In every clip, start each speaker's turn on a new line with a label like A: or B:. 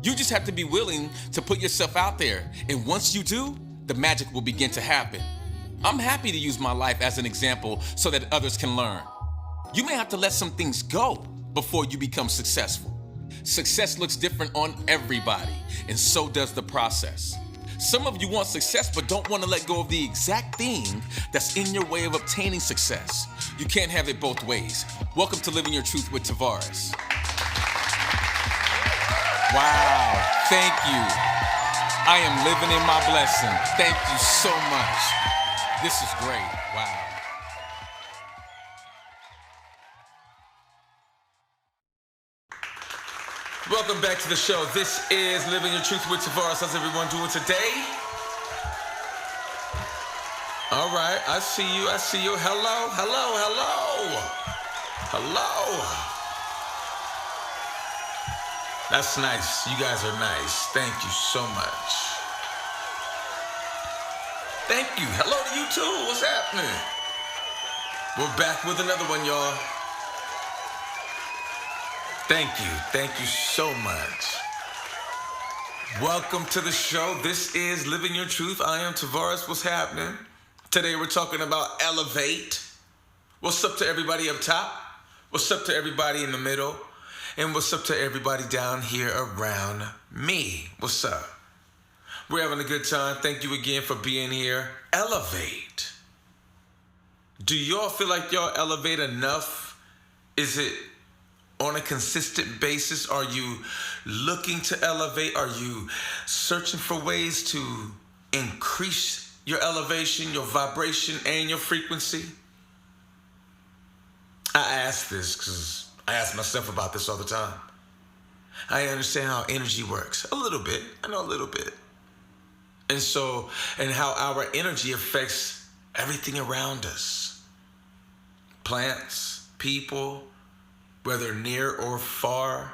A: You just have to be willing to put yourself out there. And once you do, the magic will begin to happen. I'm happy to use my life as an example so that others can learn. You may have to let some things go before you become successful. Success looks different on everybody, and so does the process. Some of you want success but don't want to let go of the exact thing that's in your way of obtaining success. You can't have it both ways. Welcome to Living Your Truth with Tavares. Wow, thank you. I am living in my blessing. Thank you so much. This is great. Wow. Welcome back to the show. This is Living Your Truth with Tavares. How's everyone doing today? All right, I see you. Hello. That's nice. You guys are nice. Thank you so much. Thank you. Hello to you too. What's happening? We're back with another one, y'all. Thank you so much. Welcome to the show. This is Living Your Truth. I am Tavares. What's happening? Today we're talking about elevate. What's up to everybody up top? What's up to everybody in the middle? And what's up to everybody down here around me? What's up? We're having a good time. Thank you again for being here. Elevate. Do y'all feel like y'all elevate enough? Is it on a consistent basis? Are you looking to elevate? Are you searching for ways to increase your elevation, your vibration, and your frequency? I ask this because I ask myself about this all the time. I understand how energy works. A little bit. I know a little bit. And how our energy affects everything around us. Plants, people, whether near or far,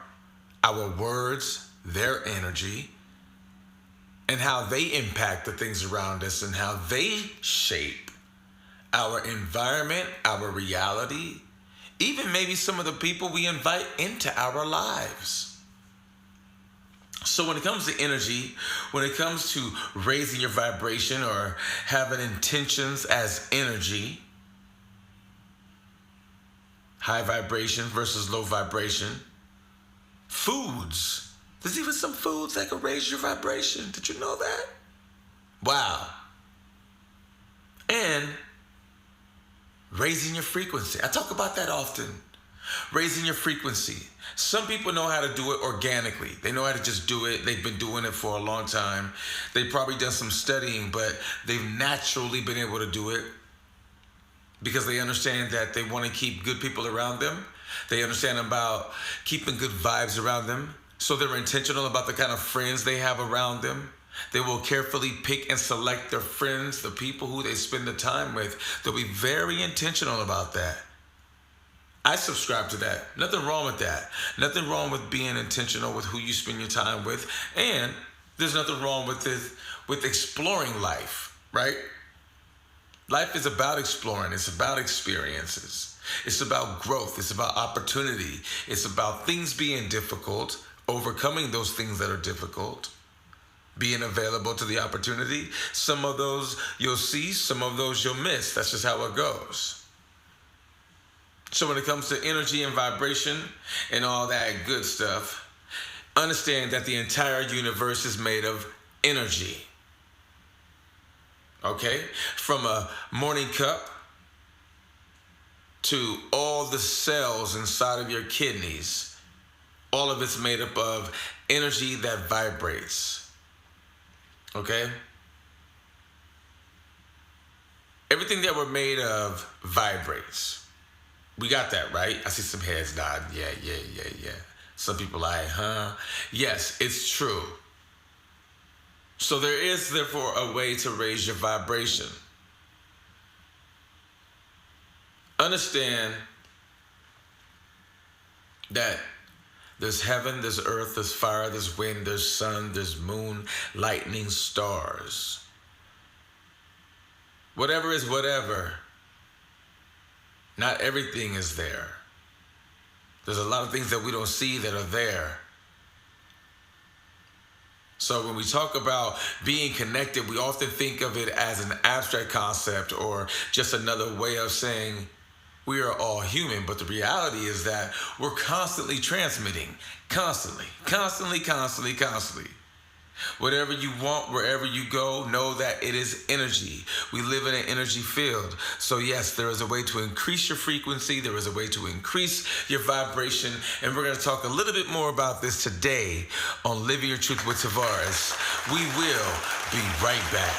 A: our words, their energy, and how they impact the things around us and how they shape our environment, our reality, even maybe some of the people we invite into our lives. So when it comes to energy, when it comes to raising your vibration or having intentions as energy, high vibration versus low vibration, foods. There's even some foods that can raise your vibration. Did you know that? Wow. And raising your frequency. I talk about that often. Raising your frequency. Some people know how to do it organically. They know how to just do it. They've been doing it for a long time. They've probably done some studying, but they've naturally been able to do it because they understand that they want to keep good people around them. They understand about keeping good vibes around them. So they're intentional about the kind of friends they have around them. They will carefully pick and select their friends, the people who they spend the time with. They'll be very intentional about that. I subscribe to that. Nothing wrong with that. Nothing wrong with being intentional with who you spend your time with. And there's nothing wrong with this, with exploring life, right? Life is about exploring. It's about experiences. It's about growth. It's about opportunity. It's about things being difficult, overcoming those things that are difficult, being available to the opportunity. Some of those you'll see, some of those you'll miss. That's just how it goes. So when it comes to energy and vibration and all that good stuff, understand that the entire universe is made of energy. Okay? From a morning cup to all the cells inside of your kidneys, all of it's made up of energy that vibrates. Okay? Everything that we're made of vibrates. We got that, right? I see some heads nodding. Yeah. Some people like, huh? Yes, it's true. So there is, therefore, a way to raise your vibration. Understand that there's heaven, there's earth, there's fire, there's wind, there's sun, there's moon, lightning, stars. Whatever is whatever. Not everything is there. There's a lot of things that we don't see that are there. So when we talk about being connected, we often think of it as an abstract concept or just another way of saying we are all human. But the reality is that we're constantly transmitting, constantly. Whatever you want, wherever you go, know that it is energy. We live in an energy field. So yes, there is a way to increase your frequency. There is a way to increase your vibration. And we're going to talk a little bit more about this today on Living Your Truth with Tavares. We will be right back.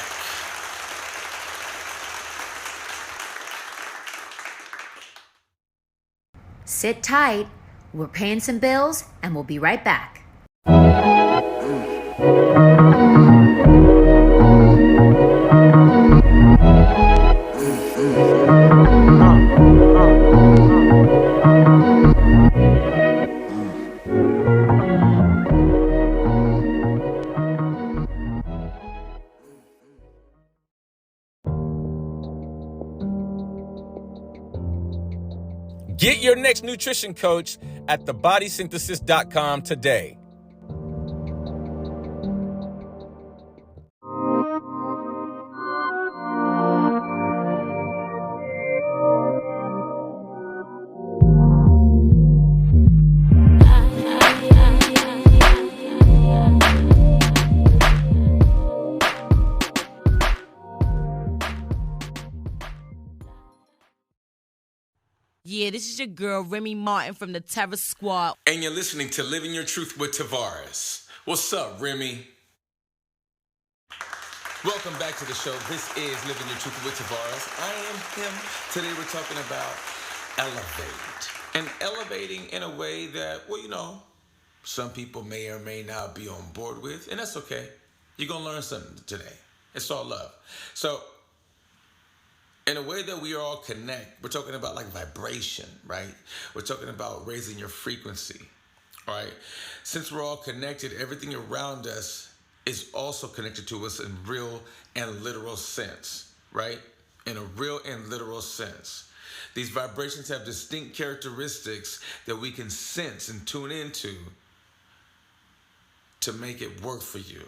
B: Sit tight. We're paying some bills and we'll be right back.
A: Get your next nutrition coach at thebodysynthesis.com today.
C: Yeah, this is your girl, Remy Martin from the Terror Squad.
A: And you're listening to Living Your Truth with Tavares. What's up, Remy? Welcome back to the show. This is Living Your Truth with Tavares. I am him. Today we're talking about elevate. And elevating in a way that, well, you know, some people may or may not be on board with. And that's okay. You're going to learn something today. It's all love. So, in a way that we all connect, we're talking about like vibration, right? We're talking about raising your frequency, right? Since we're all connected, everything around us is also connected to us in real and literal sense, right? In a real and literal sense. These vibrations have distinct characteristics that we can sense and tune into to make it work for you.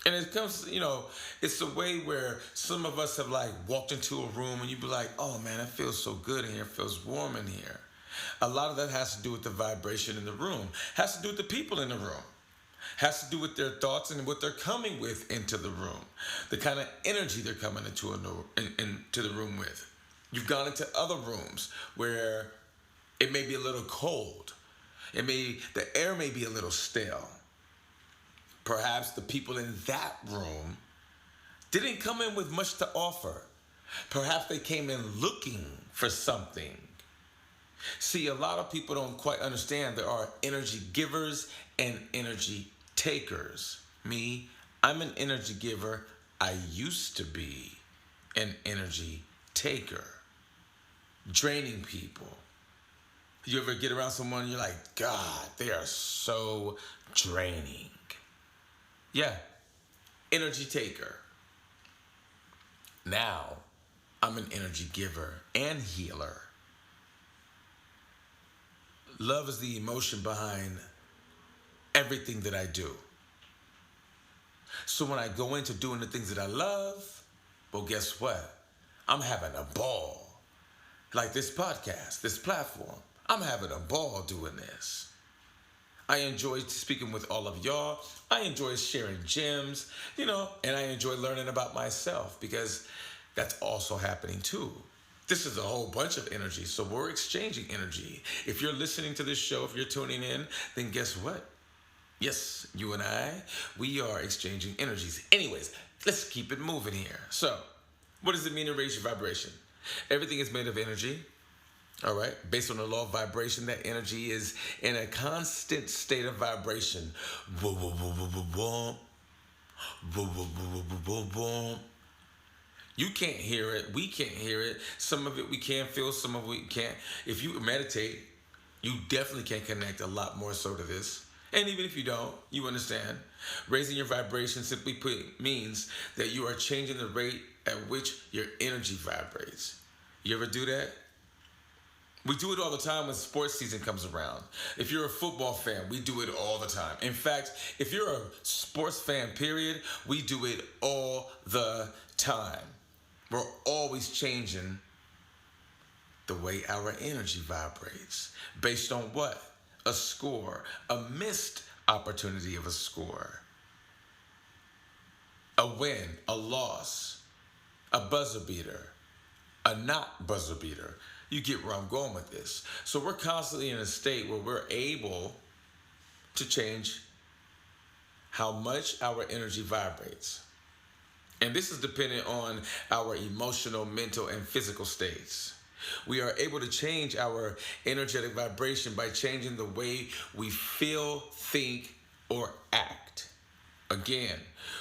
A: And it comes, you know, it's a way where some of us have like walked into a room and you be like, oh man, it feels so good in here. It feels warm in here. A lot of that has to do with the vibration in the room. Has to do with the people in the room. Has to do with their thoughts and what they're coming with into the room. The kind of energy they're coming into the room with. You've gone into other rooms where it may be a little cold. The air may be a little stale. Perhaps the people in that room didn't come in with much to offer. Perhaps they came in looking for something. See, a lot of people don't quite understand there are energy givers and energy takers. Me, I'm an energy giver. I used to be an energy taker. Draining people. You ever get around someone and you're like, God, they are so draining. Yeah, energy taker. Now, I'm an energy giver and healer. Love is the emotion behind everything that I do. So when I go into doing the things that I love, well, guess what? I'm having a ball. Like this podcast, this platform. I'm having a ball doing this. I enjoy speaking with all of y'all. I enjoy sharing gems, you know, and I enjoy learning about myself because that's also happening too. This is a whole bunch of energy, so we're exchanging energy. If you're listening to this show, if you're tuning in, then guess what? Yes, you and I, we are exchanging energies. Anyways, let's keep it moving here. So, what does it mean to raise your vibration? Everything is made of energy. All right, based on the law of vibration, that energy is in a constant state of vibration. You can't hear it. We can't hear it. Some of it we can feel, some of it we can't. If you meditate, you definitely can connect a lot more so to this. And even if you don't, you understand. Raising your vibration simply put means that you are changing the rate at which your energy vibrates. You ever do that? We do it all the time when sports season comes around. If you're a football fan, we do it all the time. In fact, if you're a sports fan, period, we do it all the time. We're always changing the way our energy vibrates. Based on what? A score, a missed opportunity of a score, a win, a loss, a buzzer beater, a not buzzer beater. You get where I'm going with this. So we're constantly in a state where we're able to change how much our energy vibrates. And this is dependent on our emotional, mental, and physical states. We are able to change our energetic vibration by changing the way we feel, think, or act. Again,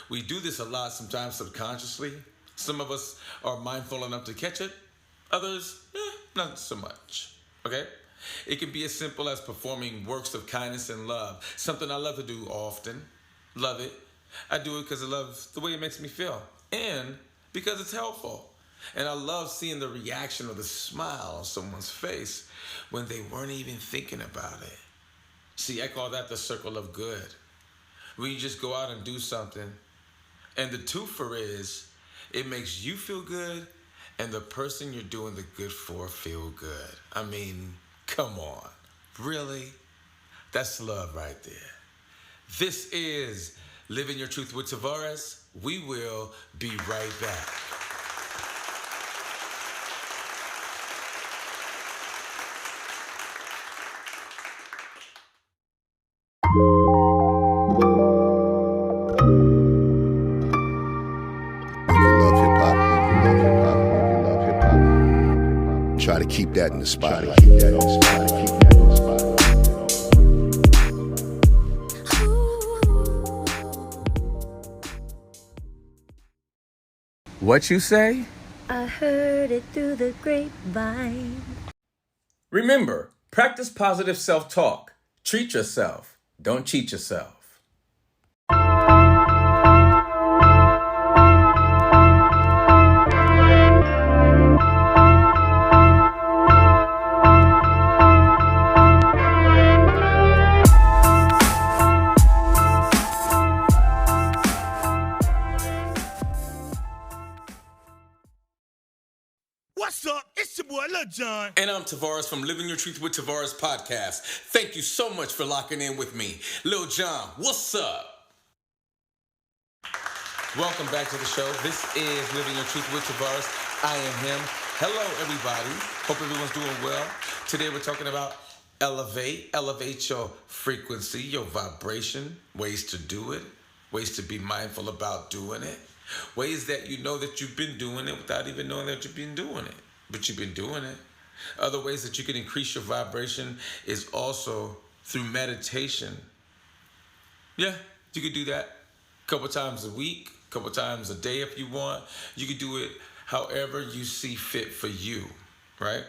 A: we do this a lot, sometimes subconsciously. Some of us are mindful enough to catch it. Others, not so much. Okay? It can be as simple as performing works of kindness and love. Something I love to do often. Love it. I do it because I love the way it makes me feel. And because it's helpful. And I love seeing the reaction or the smile on someone's face when they weren't even thinking about it. See, I call that the circle of good. When you just go out and do something, and the twofer is, it makes you feel good, and the person you're doing the good for feel good. I mean, come on. Really? That's love right there. This is Living Your Truth with Tavares. We will be right back.
D: Try to keep that in the spot.
A: What you say?
E: I heard it through the grapevine.
A: Remember, practice positive self-talk. Treat yourself. Don't cheat yourself.
F: What's up? It's your boy Lil Jon.
A: And I'm Tavares from Living Your Truth with Tavares podcast. Thank you so much for locking in with me. Lil Jon, what's up? Welcome back to the show. This is Living Your Truth with Tavares. I am him. Hello, everybody. Hope everyone's doing well. Today we're talking about elevate your frequency, your vibration, ways to do it, ways to be mindful about doing it. Ways that you know that you've been doing it without even knowing that you've been doing it. But you've been doing it. Other ways that you can increase your vibration is also through meditation. Yeah, you could do that a couple times a week, a couple times a day if you want. You could do it however you see fit for you, right?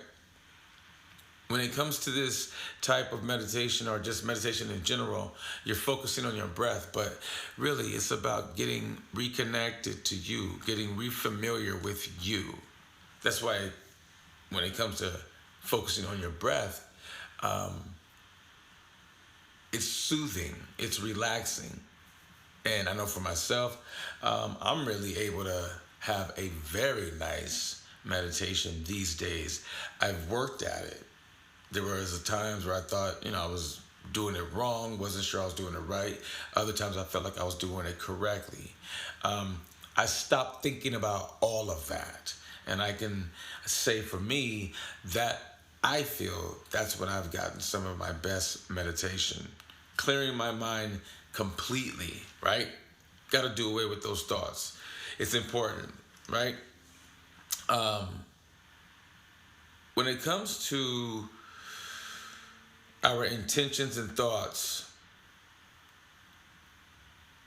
A: When it comes to this type of meditation or just meditation in general, you're focusing on your breath, but really it's about getting reconnected to you, getting refamiliar with you. That's why when it comes to focusing on your breath, it's soothing, it's relaxing. And I know for myself, I'm really able to have a very nice meditation these days. I've worked at it. There was times where I thought, I was doing it wrong, wasn't sure I was doing it right. Other times I felt like I was doing it correctly. I stopped thinking about all of that. And I can say for me that I feel that's when I've gotten some of my best meditation. Clearing my mind completely, right? Got to do away with those thoughts. It's important, right? When it comes to our intentions and thoughts,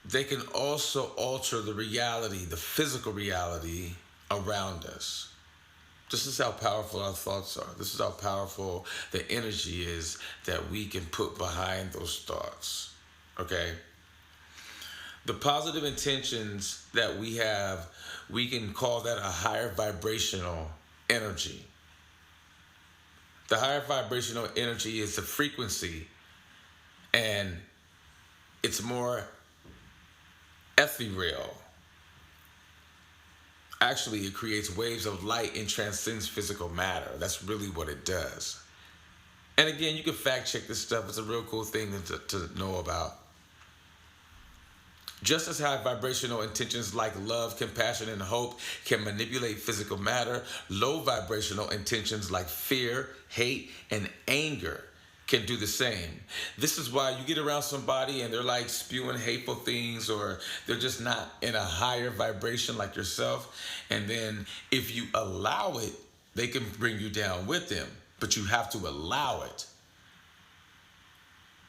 A: they can also alter the reality, the physical reality around us. This is how powerful our thoughts are. This is how powerful the energy is that we can put behind those thoughts, okay? The positive intentions that we have, we can call that a higher vibrational energy. The higher vibrational energy is the frequency, and it's more ethereal. Actually, it creates waves of light and transcends physical matter. That's really what it does. And again, you can fact check this stuff. It's a real cool thing to know about. Just as high vibrational intentions like love, compassion, and hope can manipulate physical matter, low vibrational intentions like fear, hate, and anger can do the same. This is why you get around somebody and they're like spewing hateful things, or they're just not in a higher vibration like yourself. And then if you allow it, they can bring you down with them, but you have to allow it.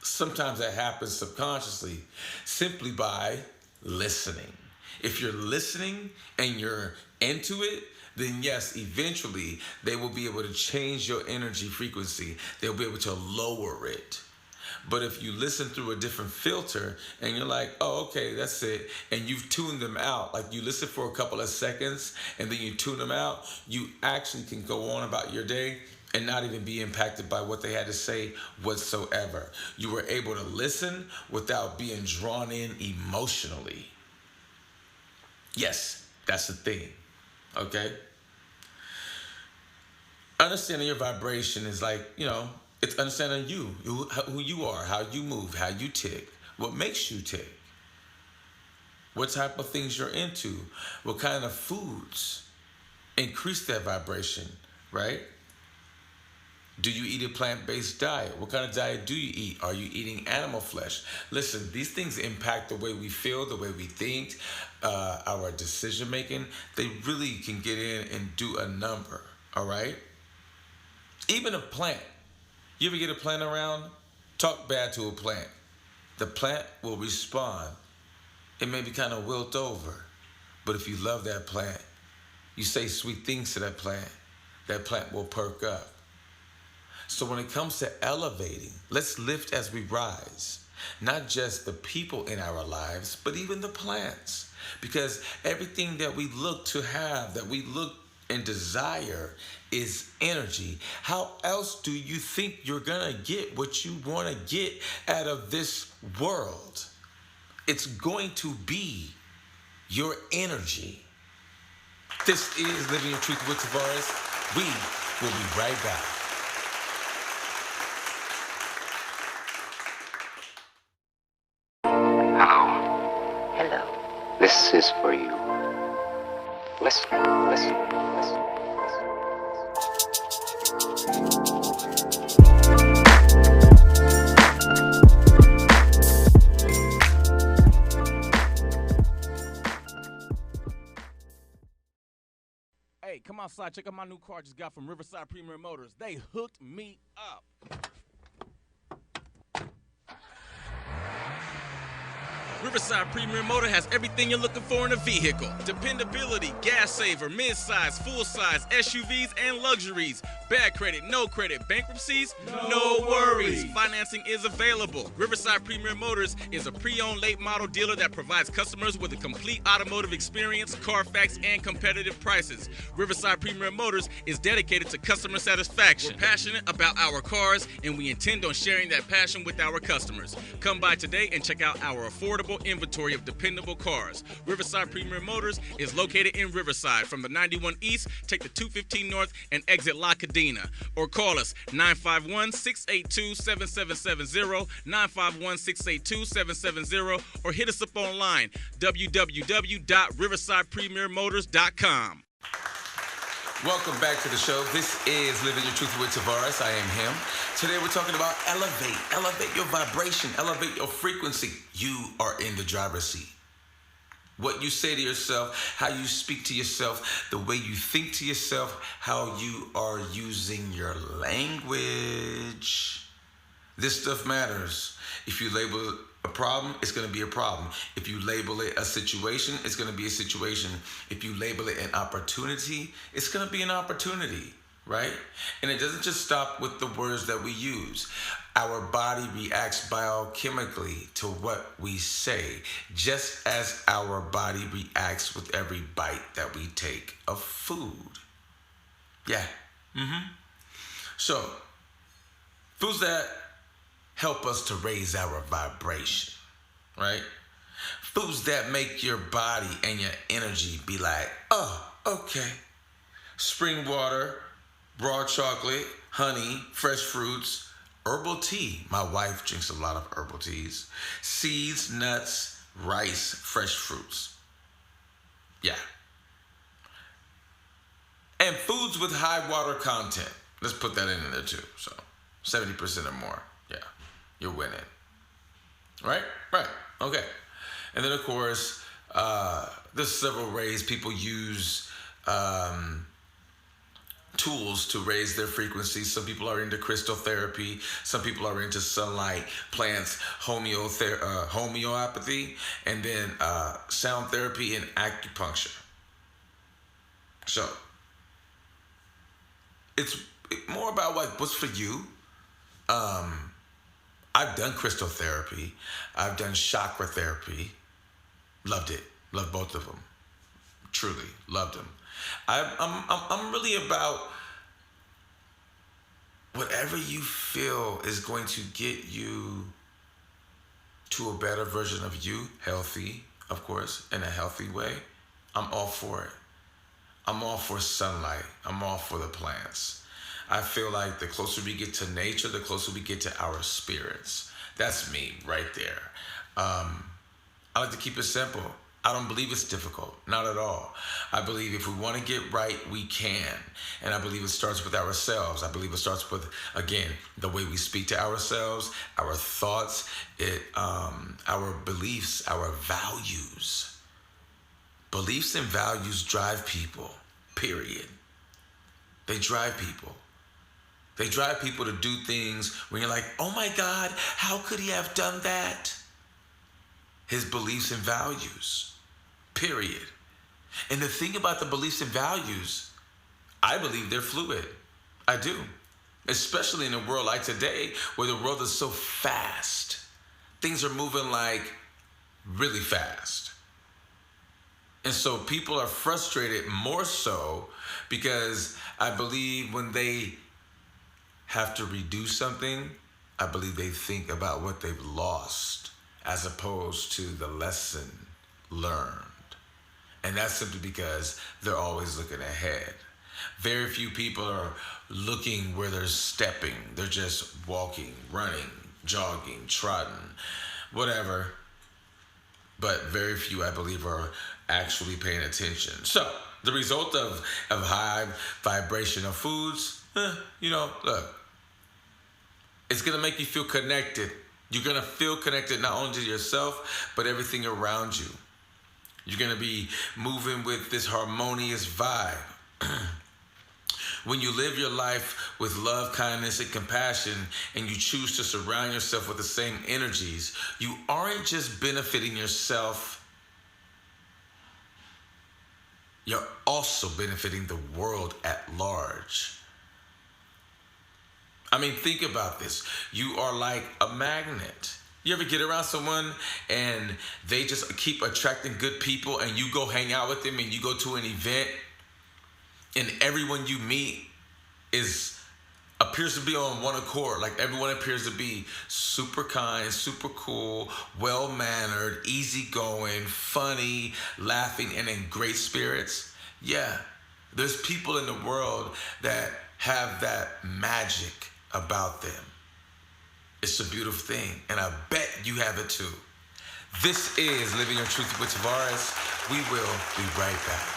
A: Sometimes that happens subconsciously simply by listening. If you're listening and you're into it, then yes, eventually they will be able to change your energy frequency. They'll be able to lower it. But if you listen through a different filter and you're like, oh, okay, that's it, and you've tuned them out, like you listen for a couple of seconds and then you tune them out, you actually can go on about your day and not even be impacted by what they had to say whatsoever. You were able to listen without being drawn in emotionally. Yes, that's the thing, okay? Understanding your vibration is like, it's understanding you, who you are, how you move, how you tick, what makes you tick, what type of things you're into, what kind of foods increase that vibration, right? Do you eat a plant-based diet? What kind of diet do you eat? Are you eating animal flesh? Listen, these things impact the way we feel, the way we think, our decision-making. They really can get in and do a number, all right? Even a plant. You ever get a plant around? Talk bad to a plant. The plant will respond. It may be kind of wilt over, but if you love that plant, you say sweet things to that plant will perk up. So when it comes to elevating, let's lift as we rise. Not just the people in our lives, but even the plants. Because everything that we look to have, that we look and desire, is energy. How else do you think you're gonna get what you wanna get out of this world? It's going to be your energy. This is Living Your Truth with Tavares. We will be right back.
G: Hello. This is for you. Listen.
H: Hey, come outside. Check out my new car I just got from Riverside Premier Motors. They hooked me up. Riverside Premier Motor has everything you're looking for in a vehicle. Dependability, gas saver, mid-size, full-size, SUVs, and luxuries. Bad credit, no credit, bankruptcies, no worries. Financing is available. Riverside Premier Motors is a pre-owned late model dealer that provides customers with a complete automotive experience, Carfax, and competitive prices. Riverside Premier Motors is dedicated to customer satisfaction. We're passionate about our cars, and we intend on sharing that passion with our customers. Come by today and check out our affordable inventory of dependable cars. Riverside Premier Motors is located in Riverside. From the 91 East, take the 215 North and exit La Cadena. Or call us 951-682-7770, 951-682-7770, or hit us up online, www.riversidepremiermotors.com.
A: Welcome back to the show. This is Living Your Truth with Tavares. I am him. Today we're talking about elevate. Elevate your vibration. Elevate your frequency. You are in the driver's seat. What you say to yourself, how you speak to yourself, the way you think to yourself, how you are using your language. This stuff matters. If you label a problem, it's going to be a problem. If you label it a situation, it's going to be a situation. If you label it an opportunity, it's going to be an opportunity, right? And it doesn't just stop with the words that we use. Our body reacts biochemically to what we say, just as our body reacts with every bite that we take of food. Yeah. So, Foods that help us to raise our vibration, right? Foods that make your body and your energy be like, oh, okay. Spring water, raw chocolate, honey, fresh fruits, herbal tea. My wife drinks a lot of herbal teas. Seeds, nuts, rice, fresh fruits. Yeah. And foods with high water content. Let's put that in there too. So 70% or more. Yeah, you're winning. Right? Right. Okay. And then, of course, there's several ways people use tools to raise their frequency. Some people are into crystal therapy. Some people are into sunlight, plants, homeopathy, and then sound therapy and acupuncture. So it's more about like what's for you. I've done crystal therapy. I've done chakra therapy. Loved it. Loved both of them. Truly loved them. I'm really about whatever you feel is going to get you to a better version of you, healthy, of course, in a healthy way. I'm all for it. I'm all for sunlight. I'm all for the plants. I feel like the closer we get to nature, the closer we get to our spirits. That's me right there. I like to keep it simple. I don't believe it's difficult, not at all. I believe if we want to get right, we can. And I believe it starts with ourselves. I believe it starts with, again, the way we speak to ourselves, our thoughts, our beliefs, our values. Beliefs and values drive people, period. They drive people. They drive people to do things when you're like, oh my God, how could he have done that? His beliefs and values, period. And the thing about the beliefs and values, I believe they're fluid. I do. Especially in a world like today where the world is so fast. Things are moving like really fast. And so people are frustrated more so because I believe when they have to redo something, I believe they think about what they've lost as opposed to the lesson learned. And that's simply because they're always looking ahead. Very few people are looking where they're stepping. They're just walking, running, jogging, trotting, whatever. But very few, I believe, are actually paying attention. So the result of high vibrational foods, look, it's going to make you feel connected. You're going to feel connected not only to yourself, but everything around you. You're going to be moving with this harmonious vibe. When you live your life with love, kindness, and compassion, and you choose to surround yourself with the same energies, you aren't just benefiting yourself, you're also benefiting the world at large. I mean, think about this. You are like a magnet. You ever get around someone and they just keep attracting good people and you go hang out with them and you go to an event and everyone you meet appears to be on one accord. Like everyone appears to be super kind, super cool, well-mannered, easygoing, funny, laughing, and in great spirits. Yeah, there's people in the world that have that magic about them. It's a beautiful thing, and I bet you have it too. This is Living Your Truth with Tavares. We will be right back.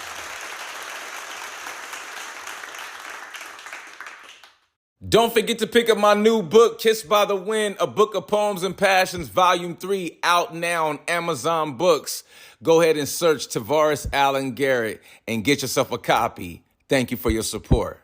A: Don't forget to pick up my new book, Kissed by the Wind, A Book of Poems and Passions, Volume 3, out now on Amazon Books. Go ahead and search Tavares Allen Garrett and get yourself a copy. Thank you for your support.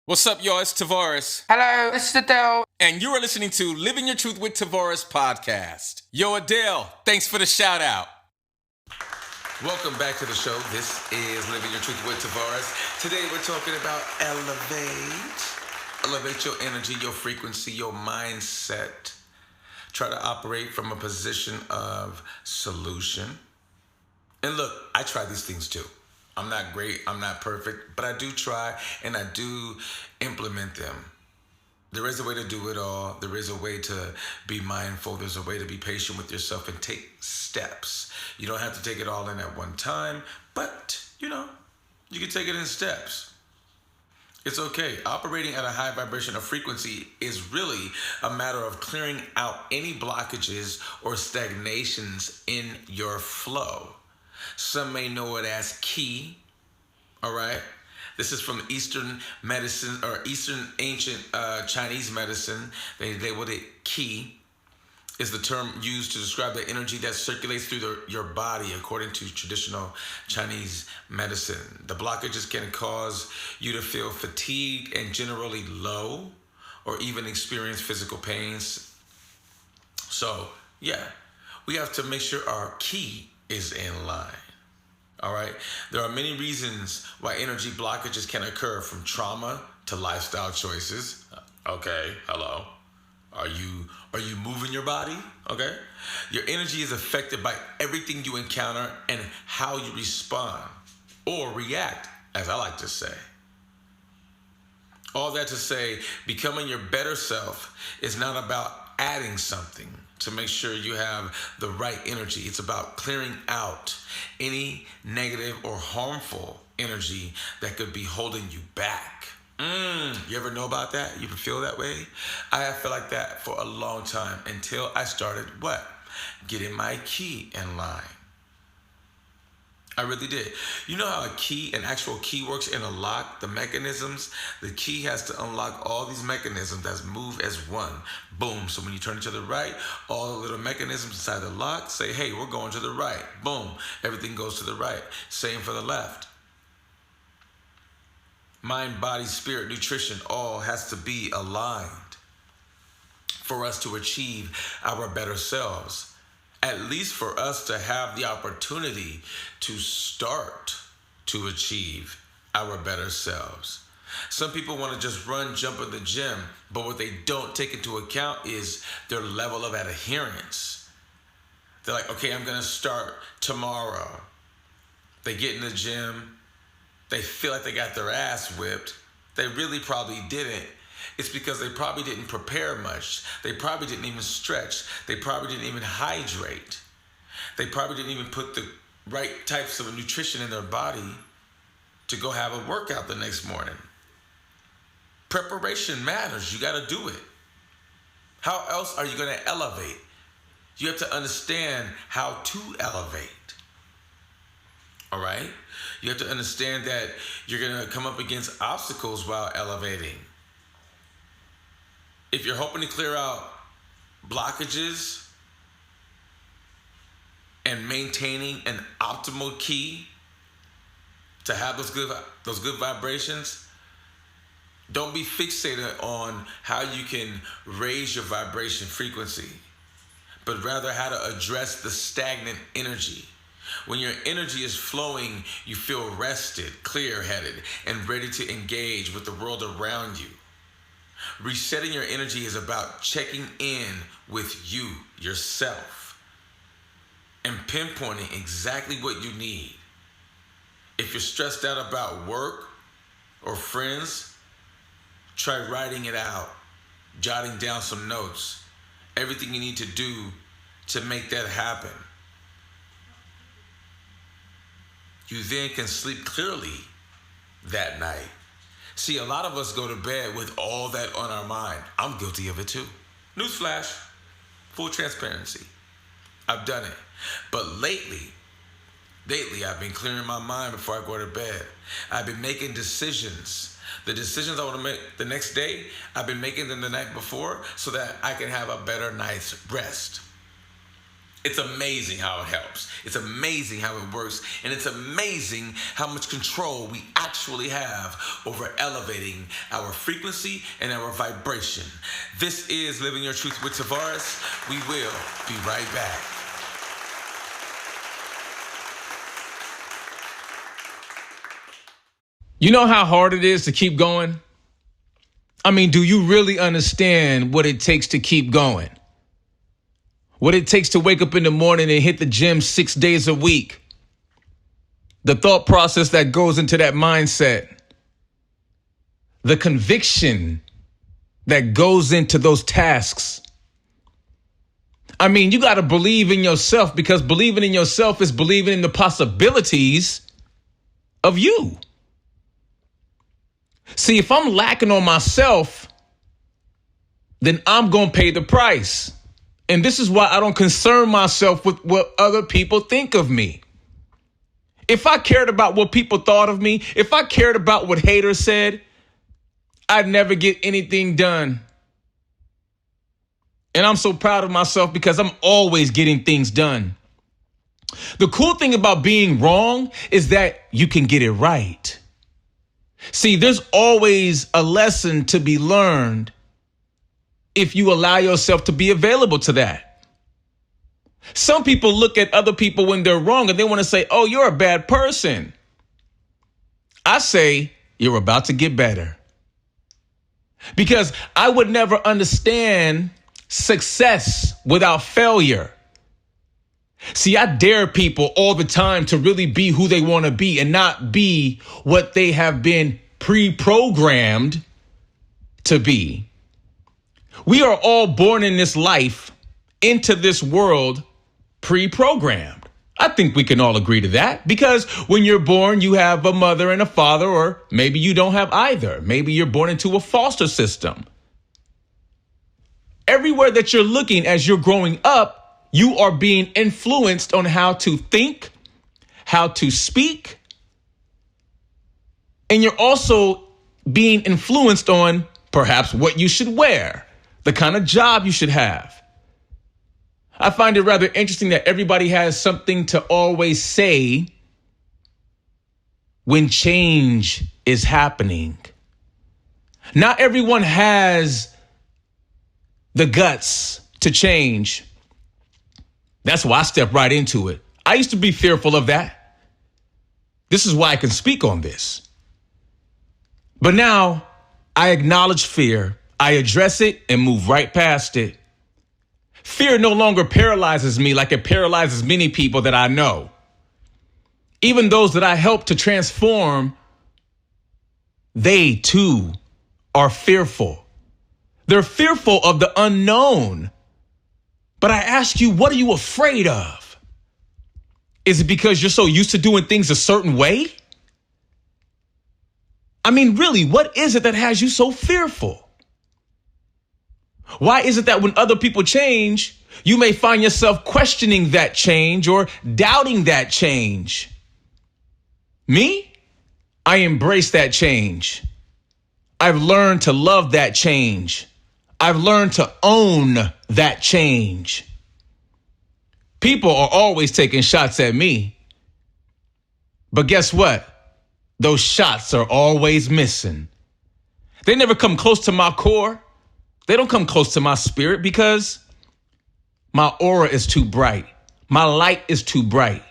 A: What's up, y'all? It's Tavares.
G: Hello, this is Adele.
A: And you are listening to Living Your Truth with Tavares podcast. Yo, Adele, thanks for the shout out. Welcome back to the show. This is Living Your Truth with Tavares. Today we're talking about elevate. Elevate your energy, your frequency, your mindset. Try to operate from a position of solution. And look, I try these things too. I'm not great, I'm not perfect, but I do try and I do implement them. There is a way to do it all. There is a way to be mindful. There's a way to be patient with yourself and take steps. You don't have to take it all in at one time, but you can take it in steps. It's okay. Operating at a high vibration of frequency is really a matter of clearing out any blockages or stagnations in your flow. Some may know it as ki, all right? This is from Eastern medicine or Eastern ancient Chinese medicine. They labeled it ki. Is the term used to describe the energy that circulates through your body according to traditional Chinese medicine. The blockages can cause you to feel fatigued and generally low or even experience physical pains. So, yeah, we have to make sure our ki is in line. All right. There are many reasons why energy blockages can occur, from trauma to lifestyle choices. Okay, hello. Are you moving your body? Okay. Your energy is affected by everything you encounter and how you respond or react, as I like to say. All that to say, becoming your better self is not about adding something to make sure you have the right energy. It's about clearing out any negative or harmful energy that could be holding you back. You ever know about that? You ever feel that way? I have felt like that for a long time until I started what? Getting my ki in line. I really did. You know how an actual key works in a lock, the mechanisms? The key has to unlock all these mechanisms that move as one. Boom. So when you turn it to the right, all the little mechanisms inside the lock say, hey, we're going to the right. Boom. Everything goes to the right. Same for the left. Mind, body, spirit, nutrition, all has to be aligned for us to achieve our better selves. At least for us to have the opportunity to start to achieve our better selves. Some people want to just run, jump in the gym, but what they don't take into account is their level of adherence. They're like, okay, I'm going to start tomorrow. They get in the gym. They feel like they got their ass whipped. They really probably didn't. It's because they probably didn't prepare much. They probably didn't even stretch. They probably didn't even hydrate. They probably didn't even put the right types of nutrition in their body to go have a workout the next morning. Preparation matters. You got to do it. How else are you going to elevate? You have to understand how to elevate. All right? You have to understand that you're going to come up against obstacles while elevating. If you're hoping to clear out blockages and maintaining an optimal ki to have those good vibrations, don't be fixated on how you can raise your vibration frequency, but rather how to address the stagnant energy. When your energy is flowing, you feel rested, clear-headed, and ready to engage with the world around you. Resetting your energy is about checking in with you, yourself, and pinpointing exactly what you need. If you're stressed out about work or friends, try writing it out, jotting down some notes, everything you need to do to make that happen. You then can sleep clearly that night. See, a lot of us go to bed with all that on our mind. I'm guilty of it too. Newsflash, full transparency. I've done it. But lately, I've been clearing my mind before I go to bed. I've been making decisions. The decisions I want to make the next day, I've been making them the night before so that I can have a better night's rest. It's amazing how it helps. It's amazing how it works. And it's amazing how much control we actually have over elevating our frequency and our vibration. This is Living Your Truth with Tavares. We will be right back.
G: You know how hard it is to keep going? I mean, do you really understand what it takes to keep going? What it takes to wake up in the morning and hit the gym 6 days a week? The thought process that goes into that mindset. The conviction that goes into those tasks. I mean, you got to believe in yourself, because believing in yourself is believing in the possibilities of you. See, if I'm lacking on myself, then I'm going to pay the price. And this is why I don't concern myself with what other people think of me. If I cared about what people thought of me, if I cared about what haters said, I'd never get anything done. And I'm so proud of myself because I'm always getting things done. The cool thing about being wrong is that you can get it right. See, there's always a lesson to be learned if you allow yourself to be available to that. Some people look at other people when they're wrong and they want to say, oh, you're a bad person. I say, you're about to get better. Because I would never understand success without failure. See, I dare people all the time to really be who they want to be and not be what they have been pre-programmed to be. We are all born in this life, into this world, pre-programmed. I think we can all agree to that, because when you're born, you have a mother and a father, or maybe you don't have either. Maybe you're born into a foster system. Everywhere that you're looking as you're growing up, you are being influenced on how to think, how to speak, and you're also being influenced on perhaps what you should wear, the kind of job you should have. I find it rather interesting that everybody has something to always say when change is happening. Not everyone has the guts to change. That's why I stepped right into it. I used to be fearful of that. This is why I can speak on this. But now I acknowledge fear. I address it and move right past it. Fear no longer paralyzes me like it paralyzes many people that I know. Even those that I help to transform, they too are fearful. They're fearful of the unknown. But I ask you, what are you afraid of? Is it because you're so used to doing things a certain way? I mean, really, what is it that has you so fearful? Why is it that when other people change, you may find yourself questioning that change or doubting that change? Me? I embrace that change. I've learned to love that change. I've learned to own that change. People are always taking shots at me. But guess what? Those shots are always missing. They never come close to my core. They don't come close to my spirit because my aura is too bright. My light is too bright.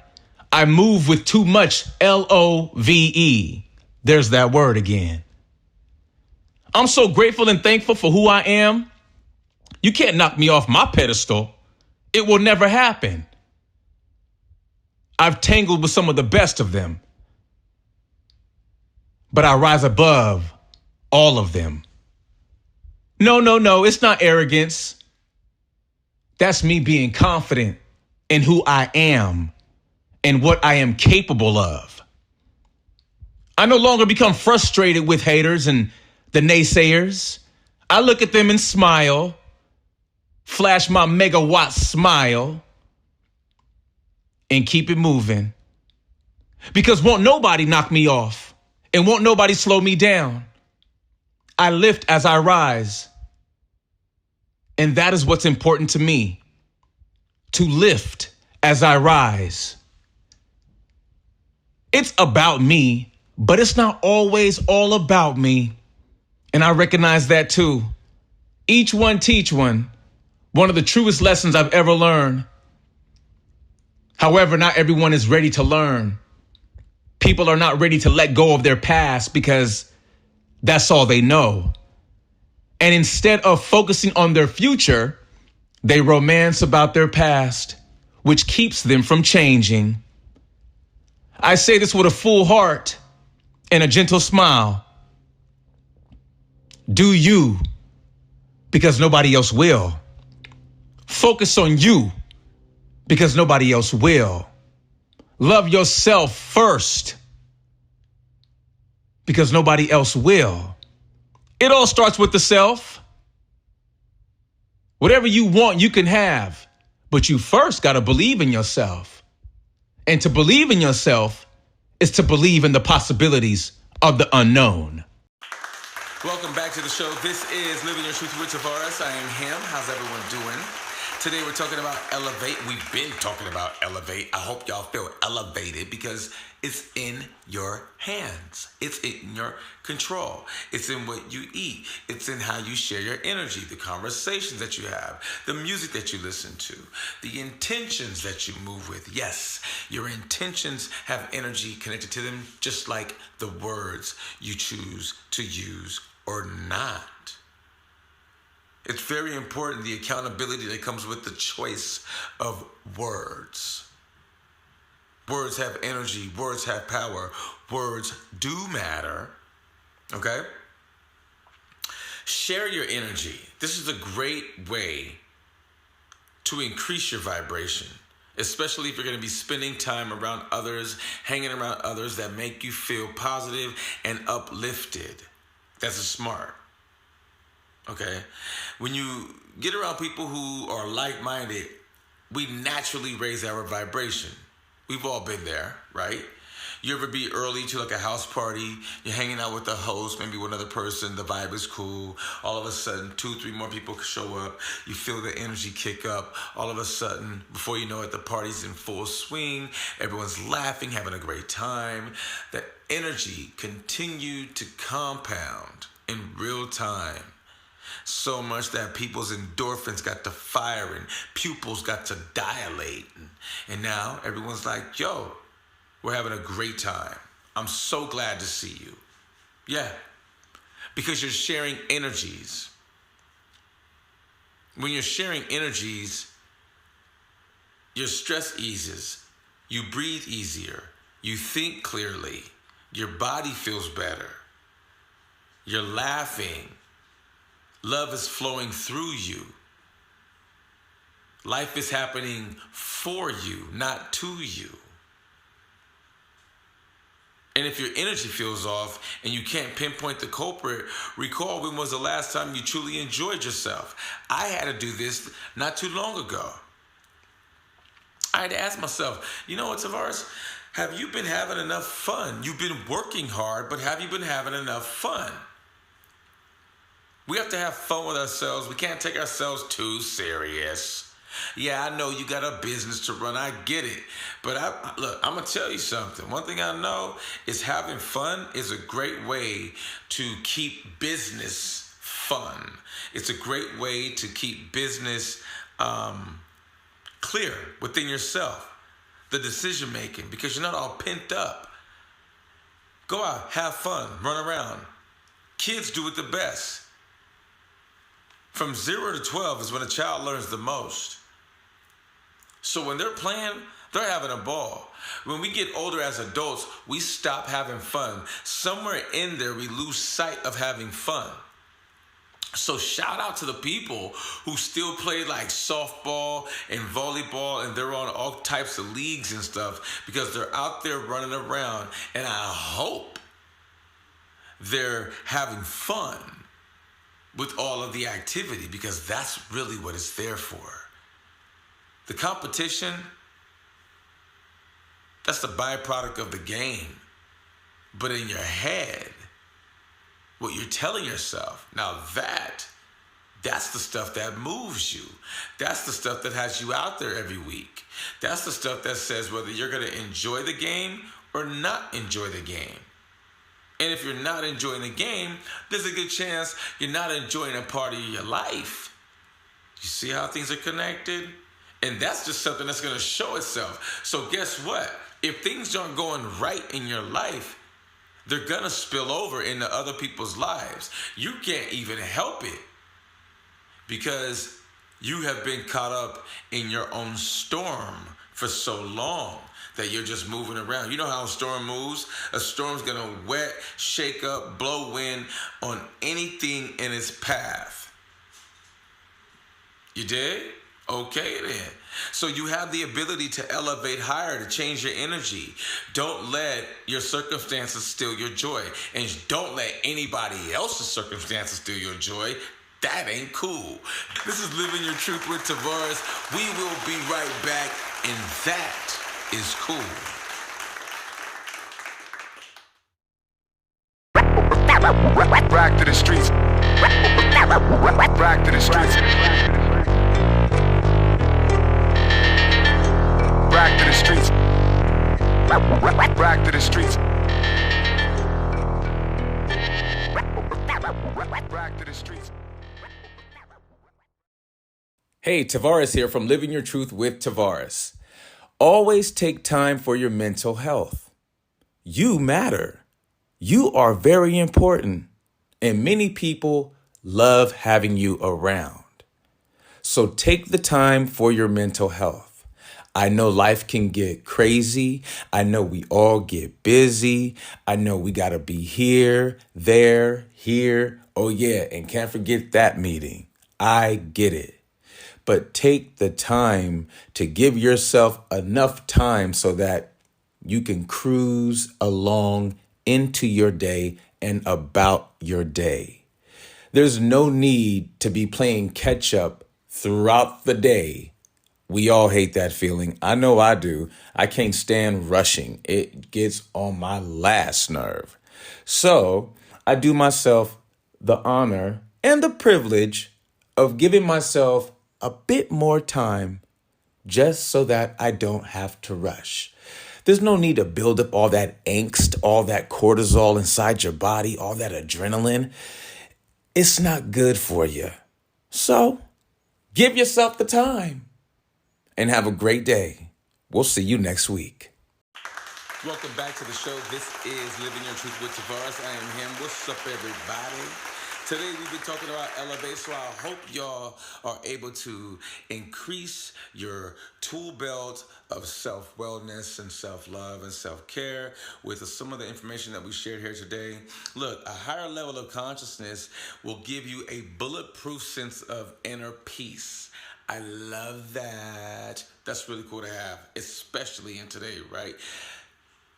G: I move with too much LOVE. There's that word again. I'm so grateful and thankful for who I am. You can't knock me off my pedestal. It will never happen. I've tangled with some of the best of them, but I rise above all of them. No, it's not arrogance. That's me being confident in who I am and what I am capable of. I no longer become frustrated with haters and the naysayers. I look at them and smile, flash my megawatt smile, and keep it moving. Because won't nobody knock me off and won't nobody slow me down. I lift as I rise. And that is what's important to me, to lift as I rise. It's about me, but it's not always all about me. And I recognize that too. Each one teach one. One of the truest lessons I've ever learned. However, not everyone is ready to learn. People are not ready to let go of their past because that's all they know. And instead of focusing on their future, they romance about their past, which keeps them from changing. I say this with a full heart and a gentle smile. Do you, because nobody else will. Focus on you, because nobody else will. Love yourself first, because nobody else will. It all starts with the self. Whatever you want, you can have, but you first got to believe in yourself. And to believe in yourself is to believe in the possibilities of the unknown.
A: Welcome back to the show. This is Living Your Truth with Tavares. I am him. How's everyone doing? Today we're talking about elevate. We've been talking about elevate. I hope y'all feel elevated because it's in your hands. It's in your control. It's in what you eat. It's in how you share your energy, the conversations that you have, the music that you listen to, the intentions that you move with. Yes, your intentions have energy connected to them, just like the words you choose to use or not. It's very important, the accountability that comes with the choice of words. Words have energy. Words have power. Words do matter. Okay? Share your energy. This is a great way to increase your vibration, especially if you're going to be spending time around others, hanging around others that make you feel positive and uplifted. That's smart. Okay? When you get around people who are like-minded, we naturally raise our vibration. We've all been there, right? You ever be early to like a house party, you're hanging out with the host, maybe one other person, the vibe is cool. All of a sudden, 2-3 more people show up. You feel the energy kick up. All of a sudden, before you know it, the party's in full swing. Everyone's laughing, having a great time. That energy continued to compound in real time. So much that people's endorphins got to fire and pupils got to dilate. And now everyone's like, yo, we're having a great time. I'm so glad to see you. Yeah, because you're sharing energies. When you're sharing energies, your stress eases. You breathe easier. You think clearly. Your body feels better. You're laughing. Love is flowing through you. Life is happening for you, not to you. And if your energy feels off and you can't pinpoint the culprit, recall when was the last time you truly enjoyed yourself. I had to do this not too long ago. I had to ask myself, you know what, Tavares? Have you been having enough fun? You've been working hard, but have you been having enough fun? We have to have fun with ourselves. We can't take ourselves too serious. Yeah, I know you got a business to run. I get it. But look, I'm going to tell you something. One thing I know is having fun is a great way to keep business fun. It's a great way to keep business clear within yourself. The decision making, because you're not all pent up. Go out, have fun, run around. Kids do it the best. From 0 to 12 is when a child learns the most. So when they're playing, they're having a ball. When we get older as adults, we stop having fun. Somewhere in there, we lose sight of having fun. So shout out to the people who still play like softball and volleyball, and they're on all types of leagues and stuff because they're out there running around. And I hope they're having fun with all of the activity, because that's really what it's there for. The competition, that's the byproduct of the game. But in your head, what you're telling yourself, now that's the stuff that moves you. That's the stuff that has you out there every week. That's the stuff that says whether you're going to enjoy the game or not enjoy the game. And if you're not enjoying the game, there's a good chance you're not enjoying a part of your life. You see how things are connected? And that's just something that's going to show itself. So guess what? If things aren't going right in your life, they're gonna spill over into other people's lives. You can't even help it because you have been caught up in your own storm for so long that you're just moving around. You know how a storm moves? A storm's gonna wet, shake up, blow wind on anything in its path. You did? Okay then. So you have the ability to elevate higher, to change your energy. Don't let your circumstances steal your joy. And don't let anybody else's circumstances steal your joy. That ain't cool. This is Living Your Truth with Tavares. We will be right back, and that is cool.
I: Back to the streets. Back to the streets. Back to the streets. Back to the streets. Back to the streets.
G: Hey, Tavares here from Living Your Truth with Tavares. Always take time for your mental health. You matter. You are very important, and many people love having you around. So take the time for your mental health. I know life can get crazy. I know we all get busy. I know we got to be here, there, here. Oh yeah, and can't forget that meeting. I get it. But take the time to give yourself enough time so that you can cruise along into your day and about your day. There's no need to be playing catch up throughout the day. We all hate that feeling. I know I do. I can't stand rushing. It gets on my last nerve. So I do myself the honor and the privilege of giving myself a bit more time just so that I don't have to rush. There's no need to build up all that angst, all that cortisol inside your body, all that adrenaline. It's not good for you. So give yourself the time and have a great day. We'll see you next week.
A: Welcome back to the show. This is Living Your Truth with Tavares. I am him. What's up, everybody? Today we've been talking about elevate, so I hope y'all are able to increase your tool belt of self-wellness and self-love and self-care with some of the information that we shared here today. Look, a higher level of consciousness will give you a bulletproof sense of inner peace. I love that. That's really cool to have, especially in today, right?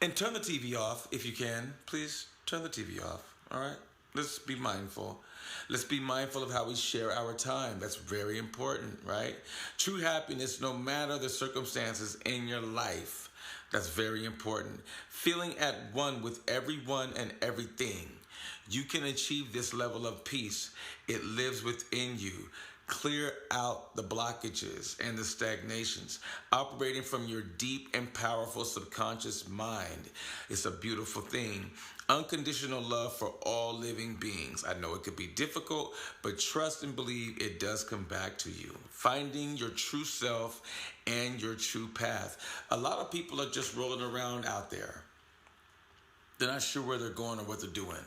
A: And turn the TV off if you can. Please turn the TV off, all right? Let's be mindful. Let's be mindful of how we share our time. That's very important, right? True happiness, no matter the circumstances in your life. That's very important. Feeling at one with everyone and everything. You can achieve this level of peace. It lives within you. Clear out the blockages and the stagnations, operating from your deep and powerful subconscious mind. It's a beautiful thing. Unconditional love for all living beings. I know it could be difficult, but trust and believe it does come back to you. Finding your true self and your true path. A lot of people are just rolling around out there. They're not sure where they're going or what they're doing.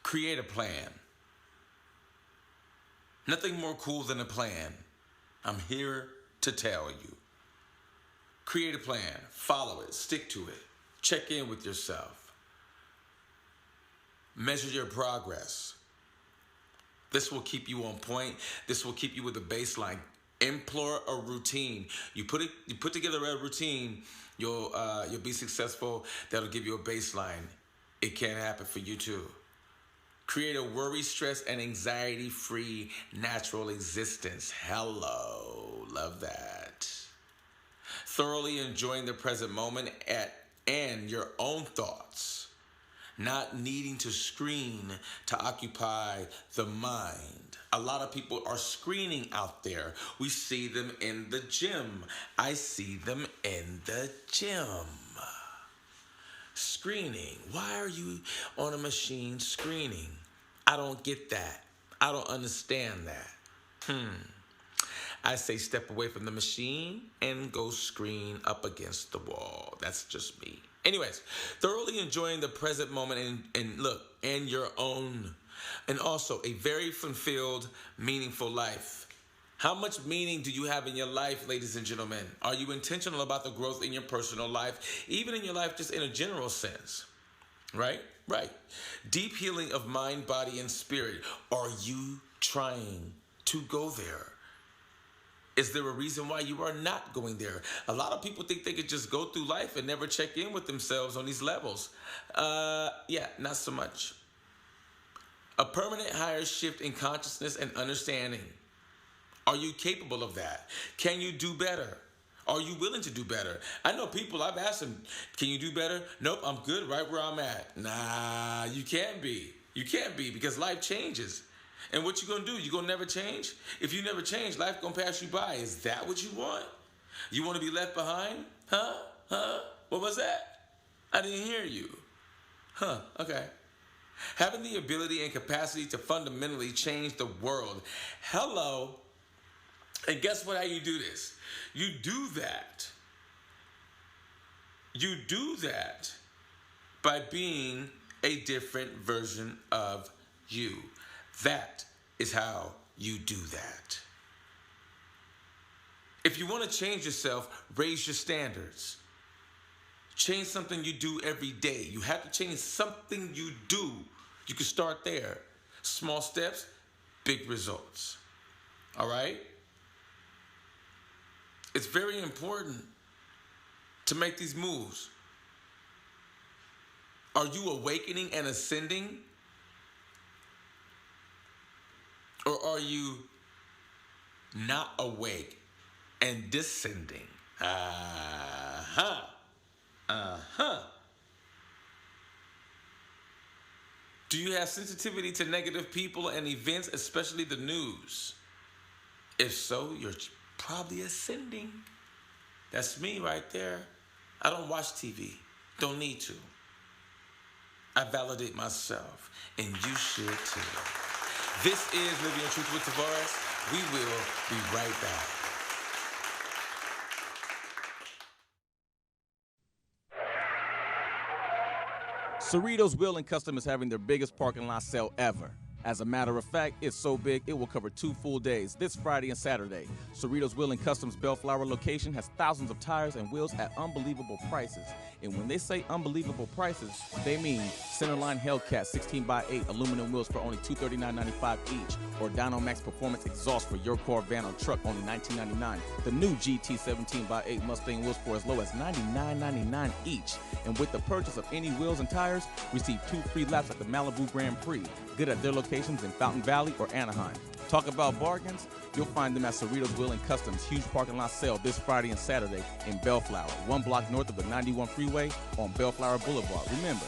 A: Create a plan. Nothing more cool than a plan. I'm here to tell you. Create a plan. Follow it. Stick to it. Check in with yourself. Measure your progress. This will keep you on point. This will keep you with a baseline. Employ a routine. You put together a routine, you'll be successful. That'll give you a baseline. It can happen for you too. Create a worry, stress, and anxiety-free natural existence. Hello. Love that. Thoroughly enjoying the present moment and your own thoughts. Not needing to screen to occupy the mind. A lot of people are screening out there. We see them in the gym. I see them in the gym. Screening. Why are you on a machine screening? I don't get that. I don't understand that. I say step away from the machine and go screen up against the wall. That's just me. Anyways, thoroughly enjoying the present moment and your own. And also a very fulfilled, meaningful life. How much meaning do you have in your life, ladies and gentlemen? Are you intentional about the growth in your personal life, even in your life just in a general sense? Right? Right. Deep healing of mind, body, and spirit. Are you trying to go there? Is there a reason why you are not going there? A lot of people think they could just go through life and never check in with themselves on these levels. Yeah, not so much. A permanent higher shift in consciousness and understanding. Are you capable of that? Can you do better? Are you willing to do better? I know people, I've asked them, can you do better? Nope, I'm good right where I'm at. Nah, you can't be. You can't be because life changes. And what you gonna do? You gonna never change? If you never change, life gonna pass you by. Is that what you want? You wanna be left behind? Huh? What was that? I didn't hear you. Okay. Having the ability and capacity to fundamentally change the world. Hello. And guess what? How you do this? You do that. You do that by being a different version of you. That is how you do that. If you want to change yourself, raise your standards. Change something you do every day. You have to change something you do. You can start there. Small steps, big results. All right? It's very important to make these moves. Are you awakening and ascending? Or are you not awake and descending? Do you have sensitivity to negative people and events, especially the news? If so, you're probably ascending. That's me right there. I don't watch TV. Don't need to. I validate myself, and you should too. This is Living Your Truth with Tavares. We will be right back.
H: Cerritos Wheel and Custom is having their biggest parking lot sale ever. As a matter of fact, it's so big, it will cover 2 full days, this Friday and Saturday. Cerritos Wheel & Custom's Bellflower location has thousands of tires and wheels at unbelievable prices. And when they say unbelievable prices, they mean Centerline Hellcat 16x8 aluminum wheels for only $239.95 each, or Dynomax Performance exhaust for your car, van, or truck, only $19.99. The new GT 17x8 Mustang wheels for as low as $99.99 each. And with the purchase of any wheels and tires, receive 2 free laps at the Malibu Grand Prix. Good at their locations in Fountain Valley or Anaheim. Talk about bargains? You'll find them at Cerritos Wheel & Custom's huge parking lot sale this Friday and Saturday in Bellflower, 1 block north of the 91 freeway on Bellflower Boulevard. Remember,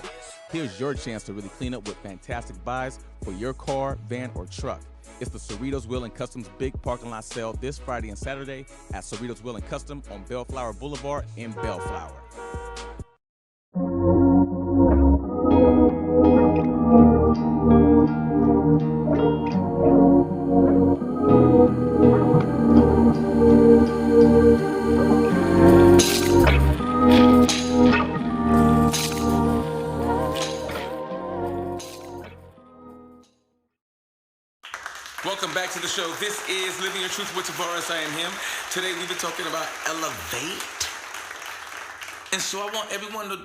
H: here's your chance to really clean up with fantastic buys for your car, van, or truck. It's the Cerritos Wheel & Custom's big parking lot sale this Friday and Saturday at Cerritos Wheel & Custom on Bellflower Boulevard in Bellflower.
A: Welcome back to the show. This is Living Your Truth with Tavares. I am him. Today we've been talking about elevate. And so I want everyone to,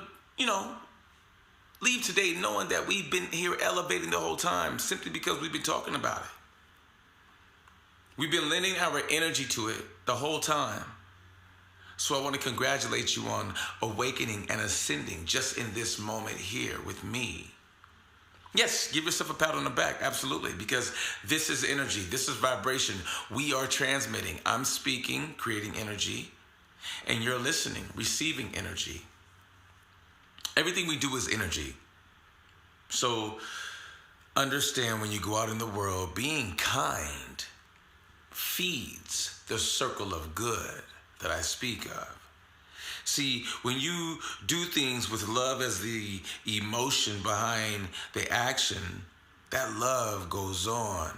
A: leave today knowing that we've been here elevating the whole time simply because we've been talking about it. We've been lending our energy to it the whole time. So I want to congratulate you on awakening and ascending just in this moment here with me. Yes, give yourself a pat on the back, absolutely, because this is energy, this is vibration. We are transmitting. I'm speaking, creating energy, and you're listening, receiving energy. Everything we do is energy. So understand when you go out in the world, being kind feeds the circle of good that I speak of. See, when you do things with love as the emotion behind the action, that love goes on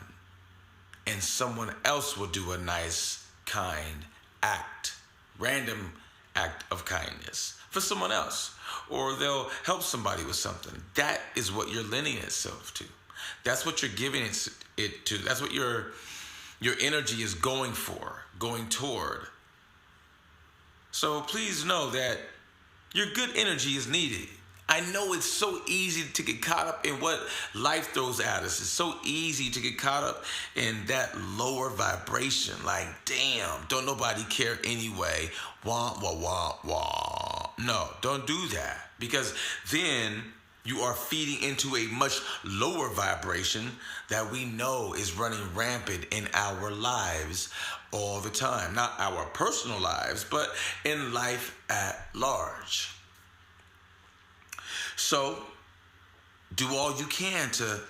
A: and someone else will do a nice kind act, random act of kindness for someone else, or they'll help somebody with something. That is what you're lending itself to. That's what you're giving it to. That's what your energy is going toward. So please know that your good energy is needed. I know it's so easy to get caught up in what life throws at us. It's so easy to get caught up in that lower vibration. Like, damn, don't nobody care anyway. Wah, wah, wah, wah. No, don't do that. Because then you are feeding into a much lower vibration that we know is running rampant in our lives all the time. Not our personal lives, but in life at large. So, do all you can to,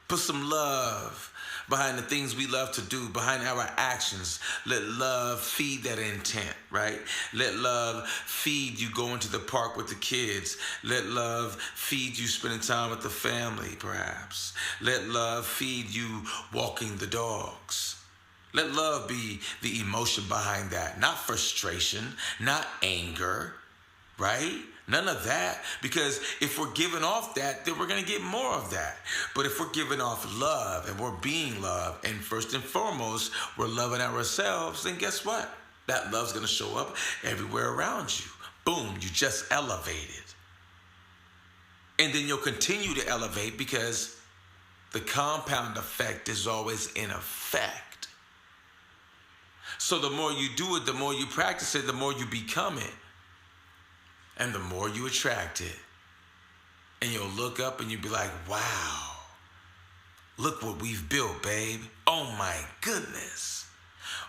A: put some love behind the things we love to do, behind our actions. Let love feed that intent, right? Let love feed you going to the park with the kids. Let love feed you spending time with the family, perhaps. Let love feed you walking the dogs. Let love be the emotion behind that, not frustration, not anger, right? None of that, because if we're giving off that, then we're going to get more of that. But if we're giving off love and we're being love, and first and foremost, we're loving ourselves, then guess what? That love's going to show up everywhere around you. Boom, you just elevated. And then you'll continue to elevate because the compound effect is always in effect. So the more you do it, the more you practice it, the more you become it. And the more you attract it. And you'll look up and you'll be like, wow, look what we've built, babe. Oh my goodness.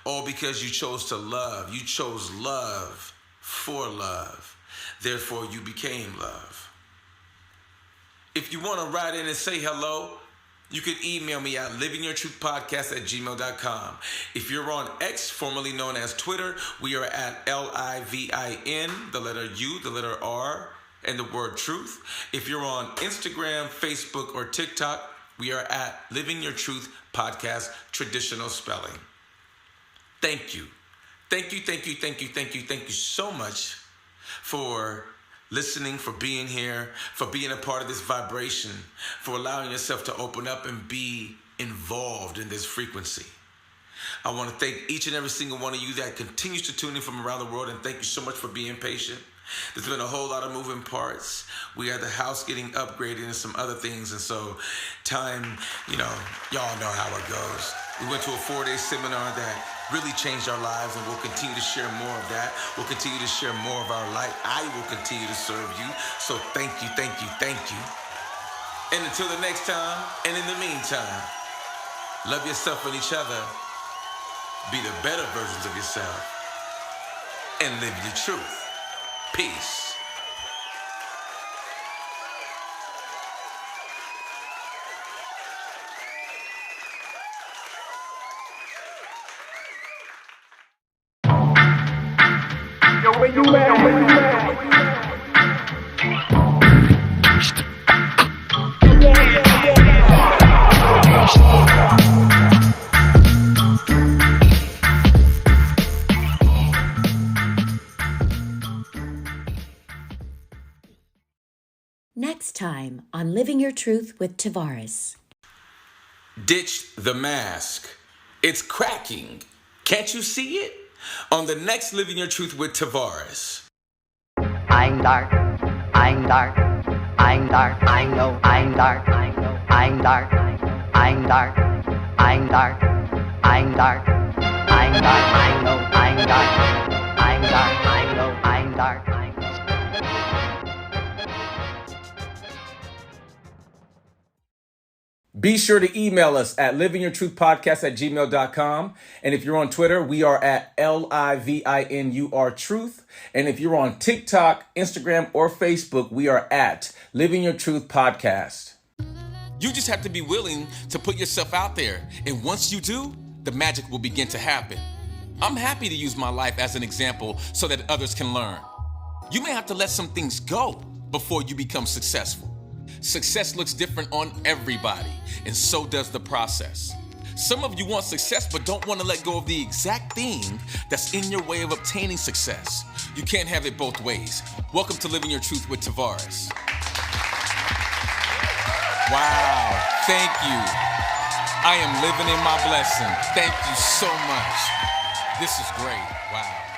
A: All because you chose to love. You chose love for love. Therefore, you became love. If you want to write in and say hello, you can email me at livingyourtruthpodcast@gmail.com. If you're on X, formerly known as Twitter, we are at LIVIN, the letter U, the letter R, and the word truth. If you're on Instagram, Facebook, or TikTok, we are at Living Your Truth Podcast, traditional spelling. Thank you. Thank you so much for listening, for being here, for being a part of this vibration, for allowing yourself to open up and be involved in this frequency. I want to thank each and every single one of you that continues to tune in from around the world, and thank you so much for being patient. There's been a whole lot of moving parts. We had the house getting upgraded and some other things, and so time, y'all know how it goes. We went to a 4-day seminar that really changed our lives, and we'll continue to share more of that. We'll continue to share more of our light. I will continue to serve you. So thank you. And until the next time, and in the meantime, love yourself and each other. Be the better versions of yourself. And live your truth. Peace.
B: Next time on Living Your Truth with Tavares.
A: Ditch the mask. It's cracking. Can't you see it? On the next Living Your Truth with Tavares.
J: I'm dark, I'm dark, I'm dark, I know I'm dark, I'm dark, I'm dark, I'm dark, I'm dark, I'm dark, I know I'm dark, I'm dark, I know I'm dark.
G: Be sure to email us at livingyourtruthpodcast@gmail.com. And if you're on Twitter, we are at LIVINURTruth. And if you're on TikTok, Instagram, or Facebook, we are at Living Your Truth Podcast.
A: You just have to be willing to put yourself out there. And once you do, the magic will begin to happen. I'm happy to use my life as an example so that others can learn. You may have to let some things go before you become successful. Success looks different on everybody, and so does the process.
H: Some of you want success but don't want to let go of the exact thing that's in your way of obtaining success. You can't have it both ways. Welcome to Living Your Truth with Tavares. Wow, thank you. I am living in my blessing. Thank you so much. This is great. Wow.